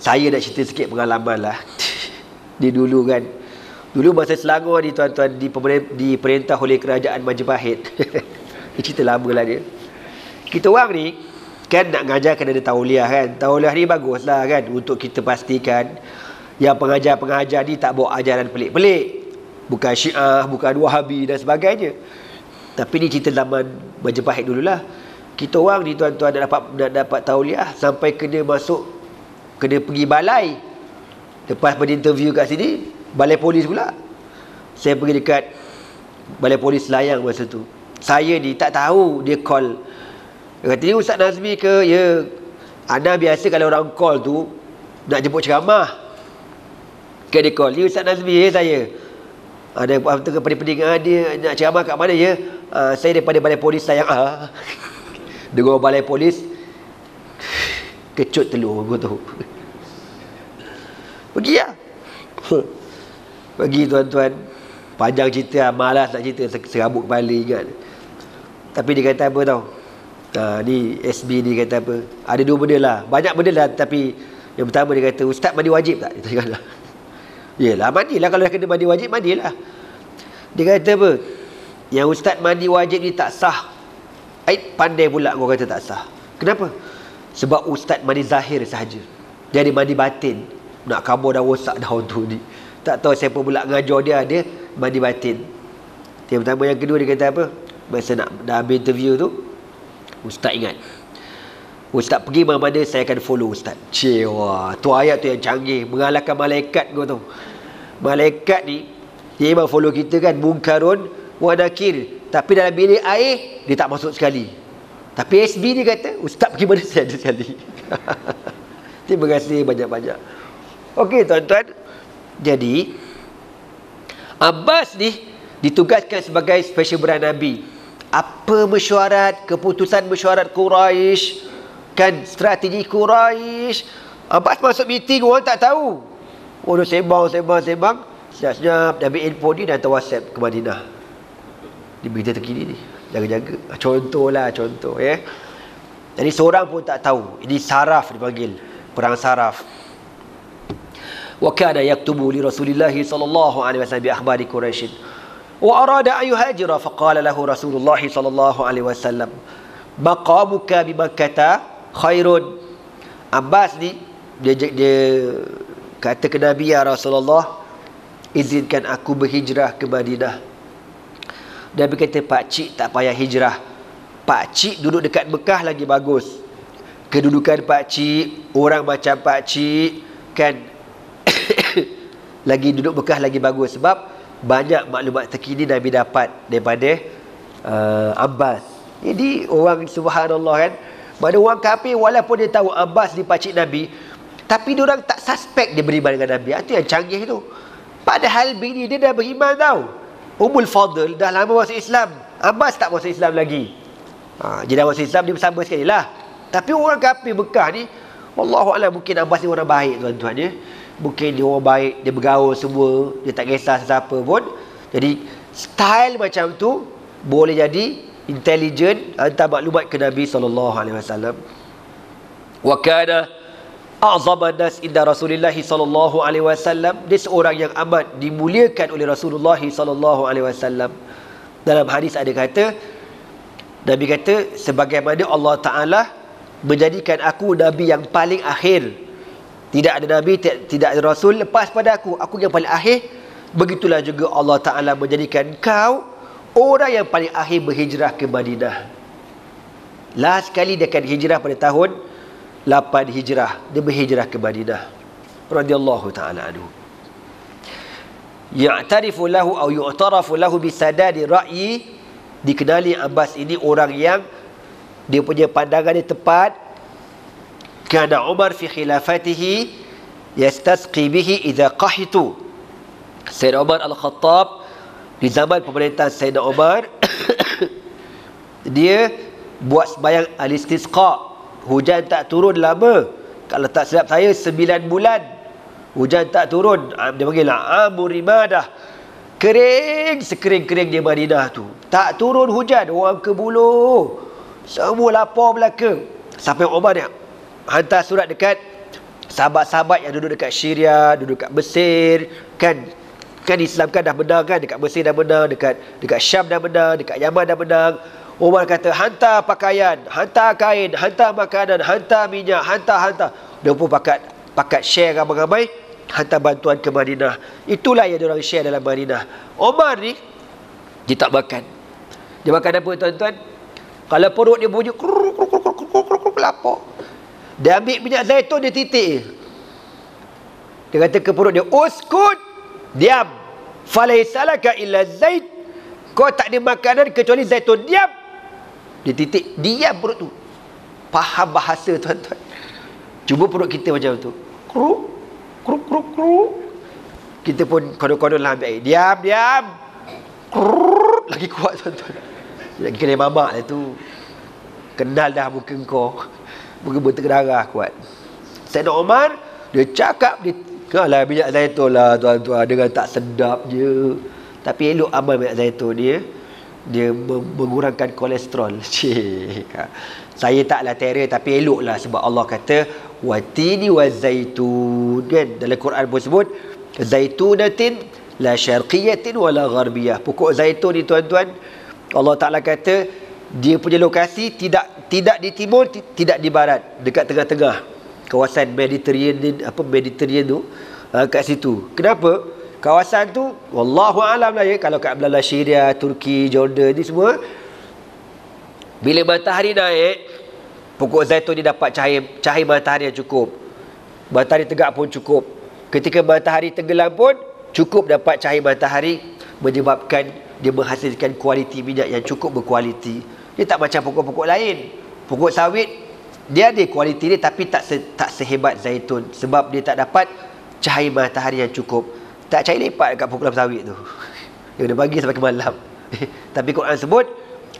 Saya nak cerita sikit pengalaman lah. Dia dulu kan, dulu masa Selangor ni tuan-tuan, diperintah oleh kerajaan Majapahit. Ini cerita lama lah dia. Kita orang ni kan nak mengajar kena ada tauliah kan. Tauliah ni baguslah kan, untuk kita pastikan yang pengajar-pengajar ni tak bawa ajaran pelik-pelik, bukan Syiah, bukan Wahabi dan sebagainya. Tapi ni cerita zaman Majapahit dululah. Kita orang ni tuan-tuan nak dapat tauliah, sampai kena pergi balai. Lepas pada interview kat sini, balai polis pula. Saya pergi dekat balai polis Selayang masa tu. Saya ni tak tahu dia call. Dia kata, ni Ustaz Nazmi ke? Ya. Ana biasa kalau orang call tu nak jemput ceramah. Dia call, ni Ustaz Nazmi, ya saya. Ada apa tu pening-pening dia nak ceramah kat mana ya? Saya daripada balai polis Selayang. Dengar balai polis, kecut telur aku tu. Pergi lah. Pergi tuan-tuan. Panjang cerita, malas nak cerita, serabut kepala ingat. Tapi dia kata apa tau, ni SB ni kata apa, ada dua benda lah, banyak benda lah. Tapi yang pertama dia kata, Ustaz mandi wajib tak? Dia kata, yelah mandilah, kalau dah kena mandi wajib, mandilah. Dia kata apa, yang Ustaz mandi wajib ni tak sah. Pandai pula kau kata tak sah. Kenapa? Sebab Ustaz mandi zahir sahaja, dia ada mandi batin. Nak khabar dah rosak dah tu ni. Tak tahu siapa pula ngajar dia mandi batin. Yang pertama. Yang kedua dia kata apa, masa dah habis interview tu, Ustaz ingat, Ustaz pergi mana-mana saya akan follow Ustaz. Wah, tu ayat tu yang canggih, mengalahkan malaikat kau tahu. Malaikat ni dia memang follow kita kan, mungkarun wa nakir, tapi dalam bilik air dia tak masuk sekali. Tapi SB ni kata Ustaz pergi mana saya ada sekali. Terima kasih banyak-banyak. Okey tuan-tuan, jadi Abbas ni ditugaskan sebagai special brand Nabi. Apa mesyuarat, keputusan mesyuarat Quraisy, kan, strategi Quraisy. Abbas masuk meeting, orang tak tahu. Oh, dia sembang. Senyap-senyap, dia ambil info ni dan hantar WhatsApp ke Madinah. Di berita terkini ni, jaga-jaga. Contoh ya. Jadi seorang pun tak tahu. Ini saraf dipanggil, perang saraf. Wa kana yaktubu li Rasulillah sallallahu alaihi wasallam bi akhbari Quraisy. Wa arada an yuhajira faqala lahu Rasulullah sallallahu alaihi wasallam maqamuka bi Makkah khairun. Abbas ni dia kata ke Nabi, ya Rasulullah, izinkan aku berhijrah ke Madinah. Nabi kata, pak cik tak payah hijrah. Pak cik duduk dekat Mekah lagi bagus. Kedudukan pak cik, orang macam pak cik, kan, lagi duduk Mekah lagi bagus. Sebab banyak maklumat terkini Nabi dapat daripada Abbas. Jadi orang subhanallah kan, mana orang kafir walaupun dia tahu Abbas ni pakcik Nabi, tapi diorang tak suspek dia beriman dengan Nabi. Itu yang canggih tu. Padahal bini dia dah beriman tau. Ummul Fadl dah lama masuk Islam, Abbas tak masuk Islam lagi. Dia dah masuk Islam, dia bersama sekali lah. Tapi orang kafir Mekah ni, wallahualam, mungkin Abbas ni orang baik tuan-tuan ya. Mungkin dia orang baik, dia bergaul semua, dia tak kisah sesiapa pun. Jadi style macam tu boleh jadi intelligent, hantar maklumat ke Nabi SAW. Wa kana a'zaman nas inda Rasulillah SAW. Dia seorang yang amat dimuliakan oleh Rasulullah SAW. Dalam hadis ada kata, Nabi kata, sebagaimana Allah Ta'ala menjadikan aku Nabi yang paling akhir. Tidak ada Nabi, tidak ada Rasul lepas pada aku yang paling akhir. Begitulah juga Allah Ta'ala menjadikan kau orang yang paling akhir berhijrah ke Madinah. Last sekali dia akan hijrah pada tahun 8 Hijrah. Dia berhijrah ke Madinah radhiyallahu ta'ala anhu. Ya'tarifu lahu atau yu'tarafu lahu bisadadi ra'yi. Dikenali Abbas ini orang yang dia punya pandangan dia tepat. Kana Umar fi khilafatihi yastasqi bihi idza qahitu. Sayyidina Umar Al-Khattab di zaman pemerintahan Sayyidina Umar dia buat sembahyang al-istisqa. Hujan tak turun lama. Kalau tak silap saya 9 bulan hujan tak turun. Dia panggil Amur Rimadah. Kering, sekering-kering di Madinah tu. Tak turun hujan, orang ke buluh. Semua lapar belaka. Sampai Umar dia hantar surat dekat sahabat-sahabat yang duduk dekat Syria, duduk dekat Mesir, kan Islam kan dah menang kan, dekat Mesir dah menang, dekat Syam dah menang, dekat Yaman dah menang. Umar kata, hantar pakaian, hantar kain, hantar makanan, hantar minyak, hantar. Dia pun pakat share ramai-ramai, hantar bantuan ke Madinah. Itulah yang diorang share dalam Madinah. Umar ni dia tak makan. Dia makan apa tuan-tuan? Kalau perut dia bunyi lapar, dia ambil minyak zaitun, dia titik. Dia kata ke perut dia, uskut, diam, falaisalaka illa zait. Kau tak ada makanan kecuali zaitun, diam. Dia titik, diam perut tu. Faham bahasa tuan-tuan. Cuba perut kita macam tu, kruk kruk kruk kruk. Kita pun kodon-kodon lah ambil air, diam kruk. Lagi kuat tuan-tuan. Lagi kena mamak lah tu. Kenal dah muka kau, muka berdarah kuat. Sayyidina Umar dia cakap, dia kalah minyak zaitun lah tuan-tuan, dengan tak sedap je. Tapi elok amal minyak zaitun dia mengurangkan kolesterol. Saya taklah terror, tapi eloklah sebab Allah kata watini wa zaitun, kan? Dalam Quran pun sebut zaitunatin la syarqiyatin wala gharbiyah. Pokok zaitun ni tuan-tuan, Allah Ta'ala kata dia punya lokasi tidak di timur, tidak di barat, dekat tengah-tengah kawasan Mediterranean tu, kat situ. Kenapa? Kawasan tu wallahu alam lah ya, kalau kat belah Syria, Turki, Jordan ni semua, bila matahari naik Pokok zaitun ni dapat cahaya matahari yang cukup. Matahari tegak pun cukup. Ketika matahari tenggelam pun cukup dapat cahaya matahari, menyebabkan dia menghasilkan kualiti minyak yang cukup berkualiti. Dia tak macam pokok-pokok lain. Pokok sawit dia ada kualiti dia, tapi tak sehebat zaitun, sebab dia tak dapat cahaya matahari yang cukup. Tak cahaya lepak dekat pokok sawit tu. Dia dah pagi sampai ke malam. Tapi Quran sebut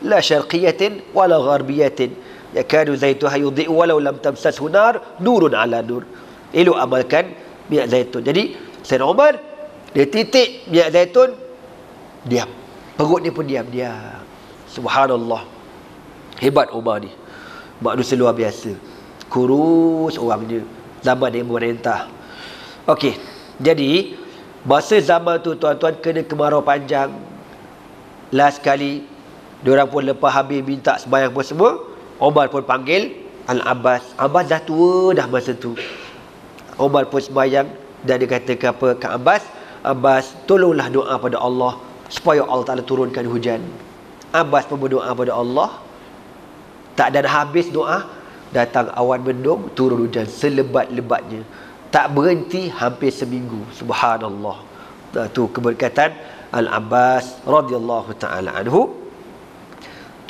la syarqiyatin wala gharbiyatin yakadu zaituha yudhi'u walau lam tamsashu nar nurun ala nur. Elok amalkan minyak zaitun. Jadi Sayyidina Umar dia titik minyak zaitun, diam. Perut dia pun diam. Subhanallah. Hebat Umar ni. Manusia luar biasa. Kurus orangnya. Zaman dia memerintah. Okey. Jadi masa zaman tu tuan-tuan kena kemarau panjang. Last kali diorang pun lepas habis minta sembahyang pun semua, Umar pun panggil Al-Abbas. Abbas dah tua dah masa tu. Umar pun sembahyang dan dia kata ke apa ke Abbas, tolonglah doa pada Allah supaya Allah Ta'ala turunkan hujan. Abbas pun berdoa pada Allah. Tak ada habis doa, datang awan mendung, turun hujan selebat-lebatnya. Tak berhenti hampir seminggu. Subhanallah. Tu keberkatan Al-Abbas radhiyallahu ta'ala anhu.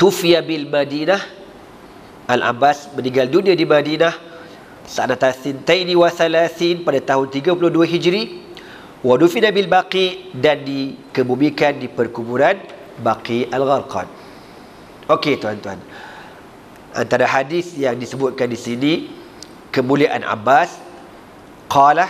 Tufiya bil Madinah. Al-Abbas meninggal dunia di Madinah sanata sintaini wa thalathin pada tahun 32 Hijri. Wa dufina bil Baqi, dan dikebumikan di perkuburan Baqi Al-Gharqad. Okey tuan-tuan. Antara hadis yang disebutkan di sini kemuliaan Abbas, qala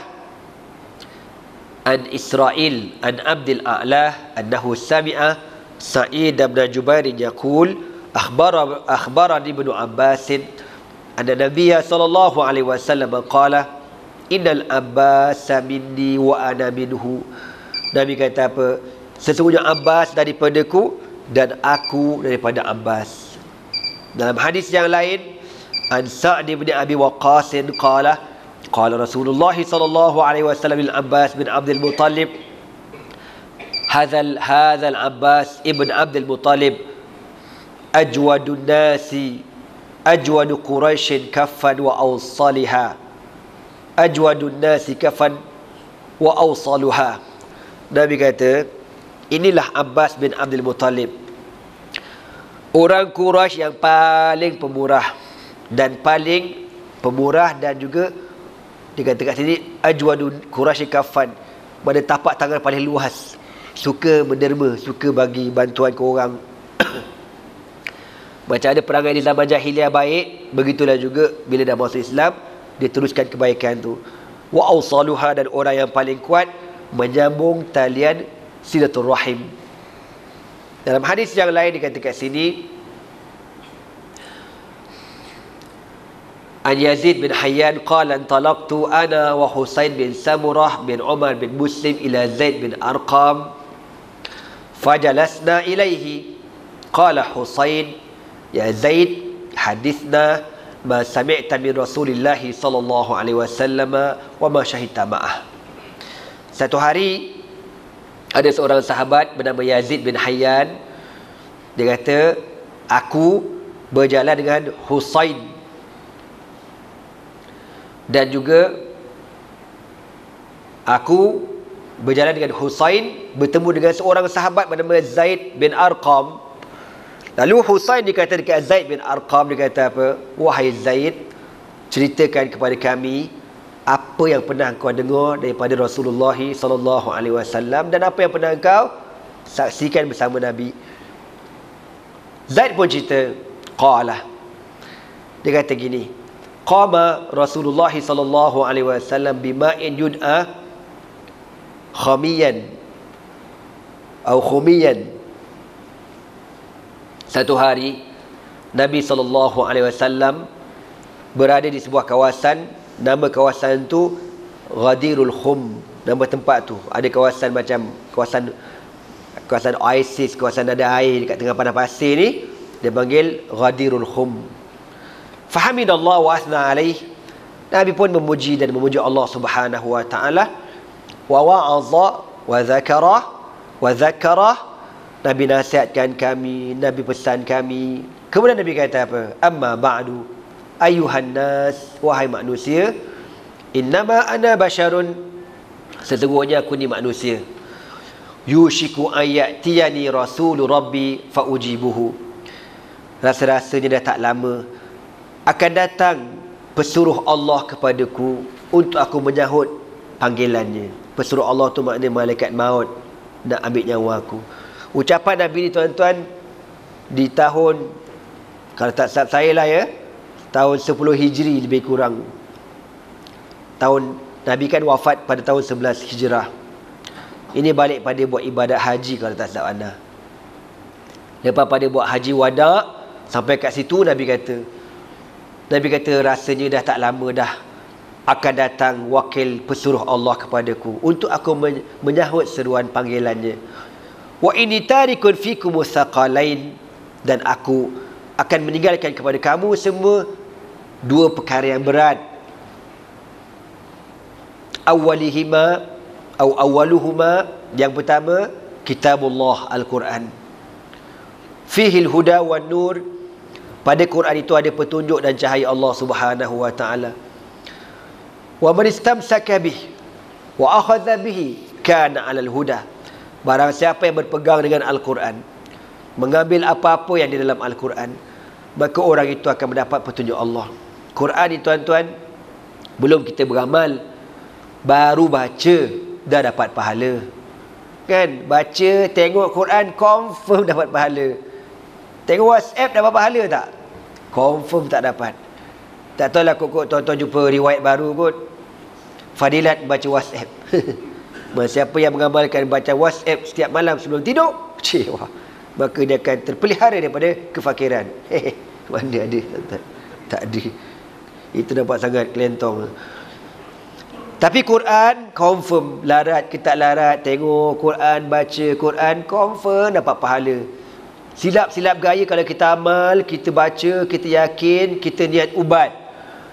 an Israil an Abdul A'la annahu sami'a Sa'id bin Jubair yaqul akhbarani ibnu Abbas anna Nabiy sallallahu alaihi wasallam qala innal Abbas minni wa ana minhu. Nabi kata apa? Sesungguhnya Abbas daripadaku dan aku daripada Abbas. Dalam hadis yang lain, an Sa'd bin Abi Waqqas qala qala Rasulullah sallallahu alaihi wasallam lil Abbas bin Abdul Muttalib hadha al-Abbas ibn Abdul Muttalib ajwadun nasi ajwadu Quraisy kaffan wa awsaliha ajwadun nasi kaffan wa awsaluha. Nabi kata, inilah Abbas bin Abdul Muttalib, orang Quraisy yang paling pemurah dan juga dikata kat sini ajwadun Quraisy kaffan, pada tapak tangan paling luas, suka menderma, suka bagi bantuan ke orang. Macam ada perangai di zaman jahiliah baik, begitulah juga bila dah masuk Islam, dia teruskan kebaikan tu. Wa awsaluha, dan orang yang paling kuat menyambung talian silaturrahim. Dalam hadis yang lain dikata kat sini, an Yazid bin Hayyan qala antalaqtu ana wa Husain bin Samurah bin Umar bin Muslim ila Zaid bin Arqam fajalasna ilaihi qala Husain ya Zaid hadithna ma sami'ta min Rasulillah sallallahu alaihi wasallam wa ma syahidta ma'ah. Satu hari ada seorang sahabat bernama Yazid bin Hayyan. Dia kata, aku berjalan dengan Husain dan juga aku berjalan dengan Husain bertemu dengan seorang sahabat bernama Zaid bin Arqam. Lalu Husain dikata dekat Zaid bin Arqam, dia kata apa? Wahai Zaid, ceritakan kepada kami apa yang pernah kau dengar daripada Rasulullah sallallahu alaihi wasallam dan apa yang pernah kau saksikan bersama Nabi. Zaid pun cerita, qala, dia kata gini, qama Rasulullah sallallahu alaihi wasallam bima'in yud'a khamiyan atau khumiyan. Satu hari Nabi sallallahu alaihi wasallam berada di sebuah kawasan, nama kawasan tu Ghadirul Khum, nama tempat tu. Ada kawasan macam kawasan oasis, kawasan ada air dekat tengah padang pasir ni, dia panggil Ghadirul Khum. Fahamidallah wa asna alaih. Nabi pun memuji dan memuji Allah Subhanahu wa taala. Wa wa'adha wa dzakara. Nabi nasihatkan kami, Nabi pesan kami. Kemudian Nabi kata apa? Amma ba'du. ayuhan nas, wahai manusia, innama ana basyarun, sesungguhnya aku ni manusia, yushiku ayatiyani rasulu rabbi faujibuhu, rasa-rasanya dah tak lama akan datang pesuruh Allah kepadaku untuk aku menyahut panggilannya. Pesuruh Allah tu maknanya malaikat maut nak ambil nyawa aku. Ucapan Nabi ni tuan-tuan di tahun, kalau tak salah saya lah ya, tahun 10 Hijri lebih kurang. Tahun Nabi kan wafat pada tahun 11 Hijrah. Ini balik pada buat ibadat haji kalau tak salah anda. Lepas pada buat haji wada, sampai kat situ Nabi kata rasanya dah tak lama dah akan datang wakil pesuruh Allah kepadaku untuk aku menyahut seruan panggilannya. Wa inni tarikun fikum thaqalain, dan aku akan meninggalkan kepada kamu semua dua perkara yang berat. Awaluhuma, yang pertama kitabullah Al-Quran. Fihil huda wan nur, pada Quran itu ada petunjuk dan cahaya Allah Subhanahu wa taala. Wa man istamsaka bih wa akhadha bihi kana 'alal huda. Barang siapa yang berpegang dengan Al-Quran, mengambil apa-apa yang di dalam Al-Quran, maka orang itu akan mendapat petunjuk Allah. Quran ni tuan-tuan, belum kita beramal, baru baca dah dapat pahala. Kan? Baca, tengok Quran, confirm dapat pahala. Tengok WhatsApp dapat pahala tak? Confirm tak dapat. Tak tahulah kot tuan-tuan jumpa riwayat baru kot, fadilat baca WhatsApp. Siapa yang mengamalkan baca WhatsApp setiap malam sebelum tidur, wah, maka dia akan terpelihara daripada kefakiran. Mana ada? Tak ada. Itu nampak sangat kelentong. Tapi Quran confirm, larat ke tak larat, tengok Quran, baca Quran, confirm dapat pahala. Silap-silap gaya kalau kita amal, kita baca, kita yakin, kita niat ubat.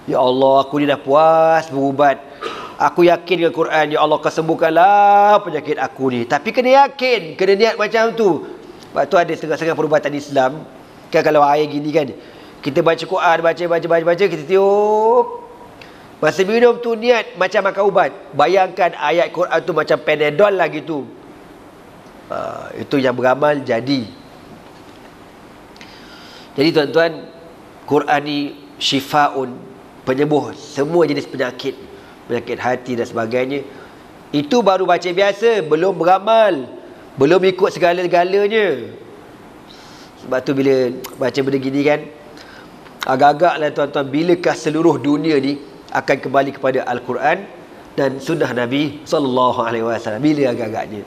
Ya Allah, aku ni dah puas berubat. Aku yakin dengan Quran, ya Allah, kau sembuhkanlah penyakit aku ni. Tapi kena yakin, kena niat macam tu. Sebab tu ada setengah-setengah perubatan Islam. Kan kalau air gini kan, kita baca Quran, baca, kita tiup. Masa minum tu niat macam makan ubat. Bayangkan ayat Quran tu macam Panadol lah gitu. Itu yang beramal jadi. Jadi tuan-tuan, Quran ni syifaun, penyembuh semua jenis penyakit, penyakit hati dan sebagainya. Itu baru baca biasa, belum beramal, belum ikut segala-galanya. Sebab tu bila baca benda gini kan, agak-agaklah tuan-tuan, bilakah seluruh dunia ni akan kembali kepada Al-Quran dan sunnah Nabi SAW? Bila agak-agaknya?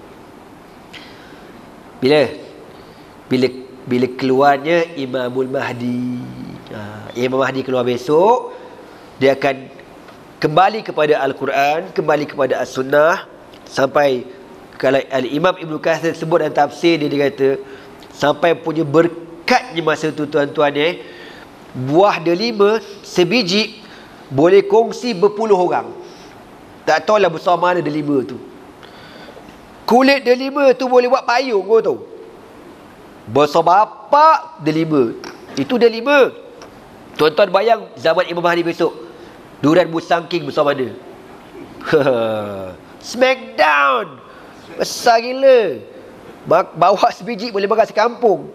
Bila keluarnya Imamul Mahdi. Imam Mahdi keluar besok, dia akan kembali kepada Al-Quran, kembali kepada As-Sunnah, sampai kalau Al-Imam Ibn Kathir sebut dalam tafsir dia, dia kata sampai punya berkatnya masa tu tuan-tuan, buah delima sebiji boleh kongsi berpuluh orang. Tak tahulah besar mana delima tu. Kulit delima tu boleh buat payung, kau tahu. Besar bapak delima. Itu delima. Tuan-tuan bayang zaman Imam Mahdi besok, durian busangking besar mana? Smackdown. Besar gila. Bawa sebiji boleh makan sekampung.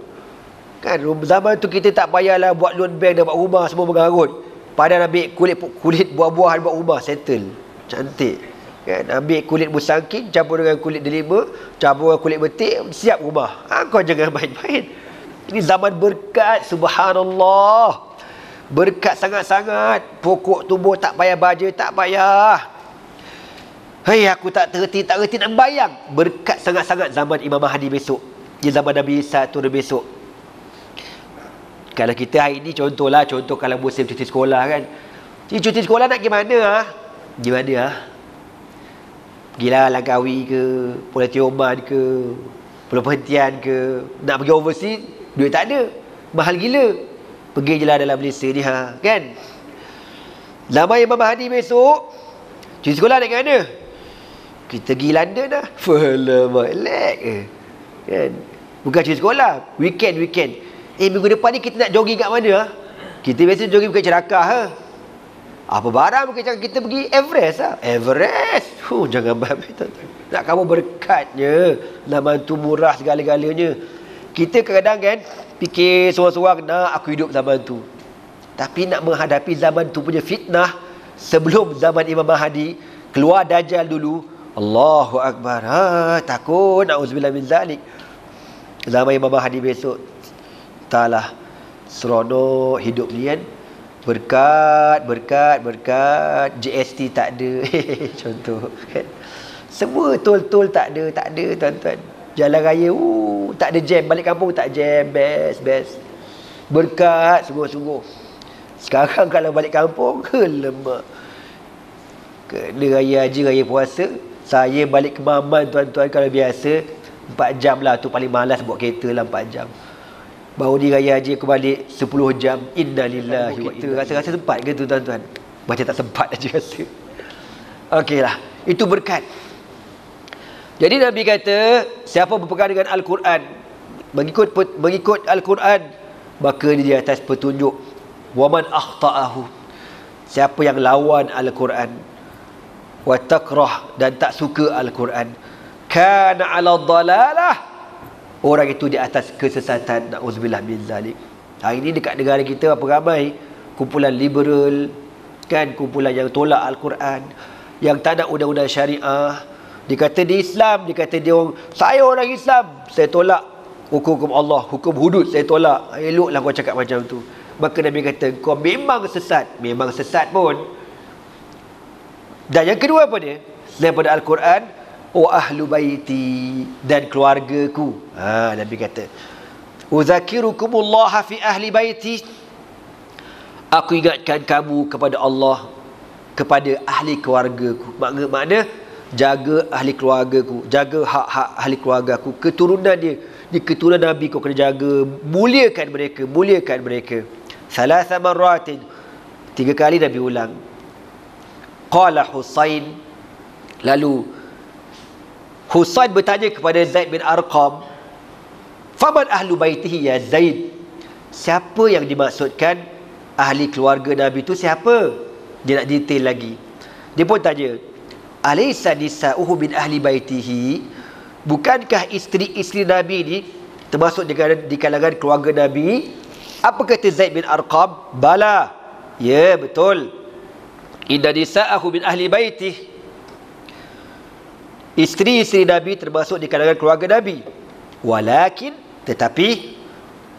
Kan zaman tu kita tak payahlah buat loan bank dan buat rumah semua mengarut. Padahal ambil kulit buah-buahan buat rumah, settle. Cantik. Kan, ambil kulit busangking campur dengan kulit delima, campur dengan kulit betik, siap rumah. Kau jangan main-main. Ini zaman berkat, subhanallah. Berkat sangat-sangat. Pokok tumbuh tak payah baja, tak payah. Hei, aku tak terhenti nak bayang. Berkat sangat-sangat zaman Imam Mahdi besok. Di zaman Nabi Isa turun besok. Kalau kita hari ni contoh kalau musim cuti sekolah kan. Cuti sekolah nak pergi mana? Gimana? Pergilah Langkawi ke, Pulau Tioman ke, Pulau Perhentian ke. Nak pergi overseas, duit tak ada. Mahal gila. Pergi je lah dalam Malaysia ni kan. Zaman Imam Mahdi besok, cuti sekolah nak pergi mana? Kita pergi London dah. Relax kan. Bukan cuti sekolah, weekend. Minggu depan ni kita nak jogging kat mana? Kita biasa jogging bukan cerakah. Apa barang bukan cakap, kita pergi Everest lah. Everest. Jangan babi tuan-tuan. Nak kamu berkatnya, nak bantu murah segala-galanya. Kita kadang-kadang kan fikir seorang-seorang, nak aku hidup zaman tu. Tapi nak menghadapi zaman tu punya fitnah, sebelum zaman Imam Mahdi, keluar Dajjal dulu. Allahu Akbar. Takut, na'udzubillah min zalik. Zaman Imam Mahdi besok, entahlah, seronok hidup ni kan. Berkat, GST tak ada. Contoh kan. Semua tol tak ada tuan-tuan. Jalan raya tak ada jam, balik kampung tak jam, best. Berkat sungguh-sungguh. Sekarang kalau balik kampung, lemak. Kena raya haji, raya puasa. Saya balik ke Maman tuan-tuan, kalau biasa 4 jam lah, tu paling malas buat kereta lah 4 jam. Baru ni raya haji aku balik 10 jam. Innalillahi wa inna. Rasa sempat ke tu tuan-tuan? Macam tak sempat aja rasa. Okeylah, itu berkat. Jadi Nabi kata, siapa berpegang dengan Al-Quran, mengikut Al-Quran, maka dia di atas petunjuk. Waman akhta'ahu, siapa yang lawan Al-Quran, wa takrah, dan tak suka Al-Quran, kana ala dhalalah, orang itu di atas kesesatan. Na'udzubillah min zalik. Hari ini dekat negara kita apa ramai kumpulan liberal kan, kumpulan yang tolak Al-Quran, yang tak nak undang-undang syariah. Dia kata di Islam, dia kata dia orang, saya orang Islam, saya tolak hukum Allah, hukum hudud saya tolak. Eloklah kau cakap macam tu. Maka Nabi kata kau memang sesat. Memang sesat pun. Dan yang kedua apa dia? Daripada Al-Quran, ahlu baiti, dan keluargaku. Nabi kata, uzakirukumullah fi ahli baiti, aku ingatkan kamu kepada Allah, kepada ahli keluargaku. Makna jaga ahli keluargaku, jaga hak-hak ahli keluargaku, keturunan dia. Di keturunan Nabi kau kena jaga, muliakan mereka. Salasa marratin, 3 kali Nabi ulang. Qala Husain, lalu Husain bertanya kepada Zaid bin Arqam, faman ahlu baitihi ya Zaid, siapa yang dimaksudkan ahli keluarga Nabi tu siapa? Dia nak detail lagi. Dia pun tanya, alaysa nisa'uhu min ahli baitihi, bukankah isteri-isteri Nabi ni termasuk di kalangan keluarga Nabi? Apa kata Zaid bin Arqam? Bala, ya betul, inna nisa'ahu min ahli baitihi, isteri-isteri Nabi termasuk di kalangan keluarga Nabi. Walakin, tetapi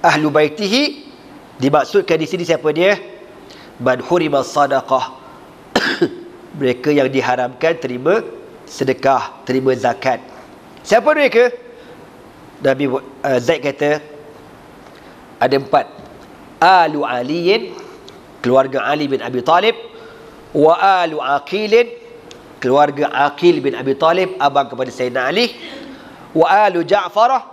ahlu baitihi dimaksudkan di sini siapa dia? Man hurima sadaqah, mereka yang diharamkan terima sedekah, terima zakat. Siapa mereka? Nabi Zaid kata ada 4. Alu Aliyin, keluarga Ali bin Abi Talib. Wa alu Aqilin, keluarga Aqil bin Abi Talib, abang kepada Sayyidina Ali. Wa alu Ja'farah,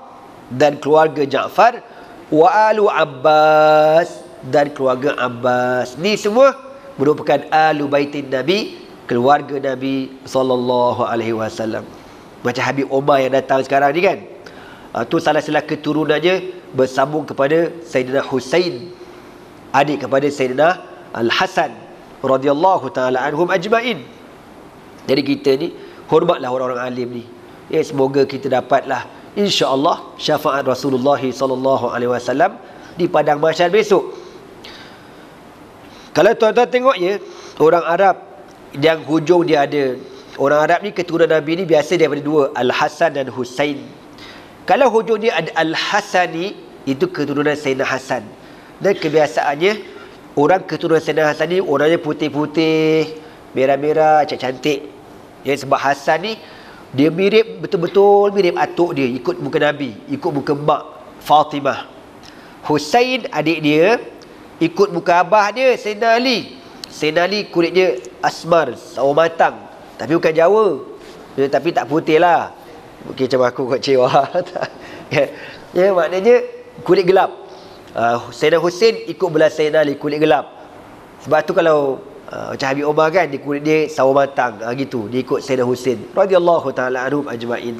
dan keluarga Ja'far. Wa alu Abbas, dan keluarga Abbas. Ni semua merupakan alu baitin Nabi, keluarga Nabi sallallahu alaihi wasallam. Macam Habib Omar yang datang sekarang ni kan, tu salah keturunannya bersambung kepada Sayyidina Husain, adik kepada Sayyidina Al-Hasan radhiyallahu taala anhum ajma'in. Jadi kita ni hormatlah orang-orang alim ni. Ya, semoga kita dapatlah insya-Allah syafaat Rasulullah sallallahu alaihi wasallam di padang mahsyar besok. Kalau tuan-tuan tengok ya, orang Arab yang hujung dia ada, orang Arab ni keturunan Nabi ni biasa daripada 2, Al-Hasan dan Husain. Kalau hujung dia ada Al-Hasani, itu keturunan Sayyidina Hasan. Dan kebiasaannya orang keturunan Sayyidina Hasan ni orangnya putih-putih, merah-merah, cantik. Ya, sebab Hasan ni dia mirip, betul-betul mirip atuk dia, ikut muka Nabi, ikut muka mak Fatimah. Husain adik dia ikut muka abah dia Sayyidina Ali. Sayyidina Ali kulit dia asmar, sawo matang, tapi bukan Jawa. Tapi tak putih lah. Mungkin macam aku kot cewa. Ya, maknanya kulit gelap. Sayyidina Husain ikut belah Sayyidina Ali, kulit gelap. Sebab tu kalau macam Habib Omar kan, dia kulit dia sawo matang, gitu. Dia ikut Sayyidina Husain radhiyallahu taala anhum ajma'in.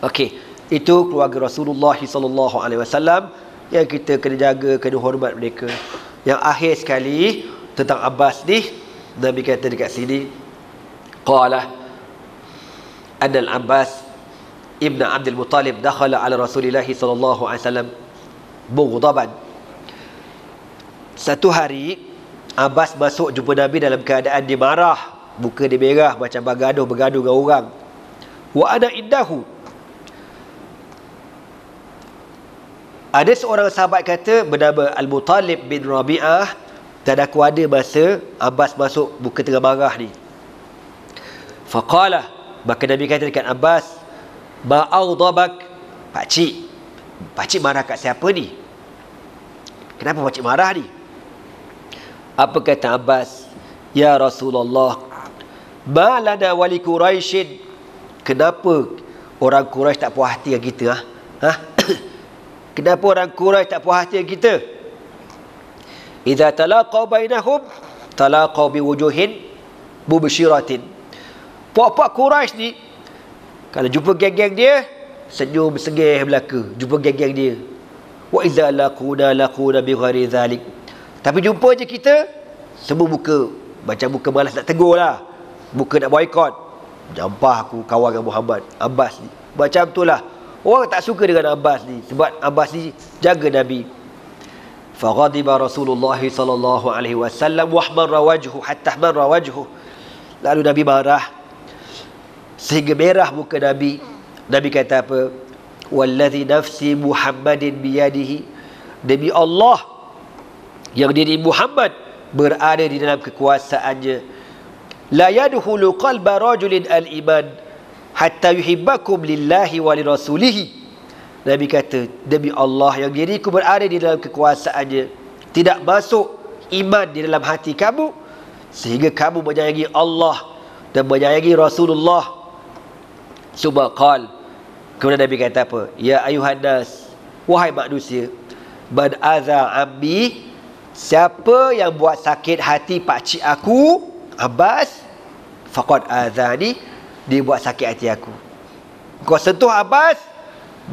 Okey, itu keluarga Rasulullah sallallahu alaihi wasallam yang kita kena jaga, kena hormat mereka. Yang akhir sekali tentang Abbas ni, Nabi kata dekat sini, qala anna al-Abbas ibn Abdul Muttalib dakhala ala Rasulillah sallallahu alaihi wasallam mughdaban. Satu hari Abbas masuk jumpa Nabi dalam keadaan dia marah, muka dia merah macam bergaduh dengan orang. Wa ana indahu, ada seorang sahabat kata bernama Al-Muttalib bin Rabi'ah, dan aku ada masa Abbas masuk muka tengah marah ni. Faqala, maka Nabi kata dekat Abbas, ma'aghdabak, pakcik marah kat siapa ni? Kenapa pakcik marah ni? Apa kata Abbas? Ya Rasulullah, ma lana wali Quraisyin, kenapa orang Quraisy tak puas hati dengan kita? Kenapa orang Quraisy tak puas hati dengan kita? Idza talaqaw bainahum talaqaw biwujuhin mubsyiratin. Puak-puak Quraisy ni kalau jumpa geng-geng dia, senyum sengih belaka jumpa geng-geng dia. Wa idza laquna bi ghairi zalik. Tapi jumpa je kita, semua muka macam muka malas nak tegur lah, muka nak boykot. Jampah aku kawan dengan Muhammad, Abbas ni. Macam tu lah. Orang tak suka dengan Abbas ni, sebab Abbas ni jaga Nabi. Faghadiba Rasulullah sallallahu alaihi wasallam wa ahmarra wajhu hatta ahmarra wajhu. Lalu Nabi marah sehingga merah muka Nabi. Nabi kata apa? Wallazi nafsi Muhammadin biyadihi, demi Allah yang diri Muhammad berada di dalam kekuasaannya, la yadkhulu qalba rajulin al-iman hatta yuhibbakum lillahi wa li rasulihi. Nabi kata, demi Allah yang diriku berada di dalam kekuasaannya, tidak masuk iman di dalam hati kamu sehingga kamu menyayangi Allah dan menyayangi Rasulullah. Subaqal, kemudian Nabi kata apa? Ya ayuhan nas, wahai manusia, man adza ammi, siapa yang buat sakit hati pakcik aku Abbas, faqad azani, dia buat sakit hati aku. Kau sentuh Abbas,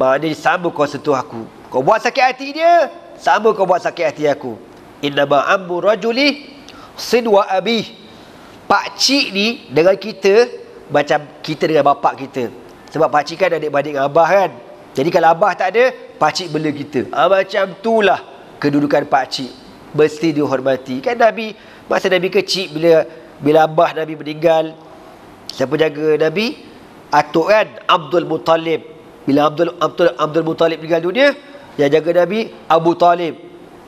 maknanya sama kau sentuh aku. Kau buat sakit hati dia, sama kau buat sakit hati aku. Innama ammu rajuli sidwa abih. Pakcik ni dengan kita macam kita dengan bapak kita. Sebab pakcik kan adik-beradik dengan abah kan. Jadi kalau abah tak ada, pakcik bela kita. Macam itulah kedudukan pakcik, mesti dihormati. Kan Nabi, masa Nabi kecil, bila abah Nabi meninggal, siapa jaga Nabi? Atuk kan, Abdul Muttalib. Bila Abdul Muttalib meninggal dunia, yang jaga Nabi Abu Talib.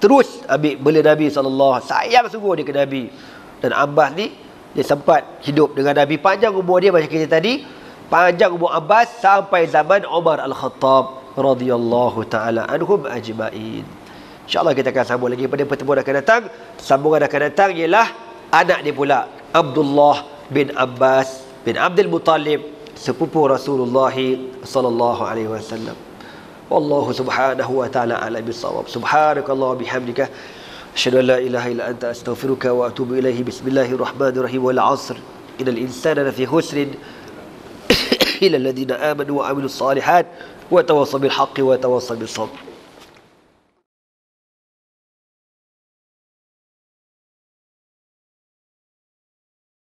Terus ambil bela Nabi SAW. Sayang sungguh dia ke Nabi. Dan Abbas ni, dia sempat hidup dengan Nabi. Panjang umur dia macam kita tadi. Panjang umur Abbas sampai zaman Umar Al-Khattab radhiyallahu ta'ala anhum ajma'in. InsyaAllah kita akan sambung lagi pada pertemuan akan datang. Sambungan akan datang ialah anak dia pula, Abdullah bin Abbas bin Abdul Muttalib, sepupu Rasulullah sallallahu alaihi wasallam. Wallahu subhanahu wa ta'ala a'lam bis-shawab. Subhanakallah bihamdika asyhadu an la ilaha illa anta astaghfiruka wa atubu ilaihi. Bismillahirrahmanirrahim. Wal 'asr innal insana lafi khusr illa alladhina amanu wa 'amilus salihat wa tawassaw bil haqqi wa tawassaw bis sabr.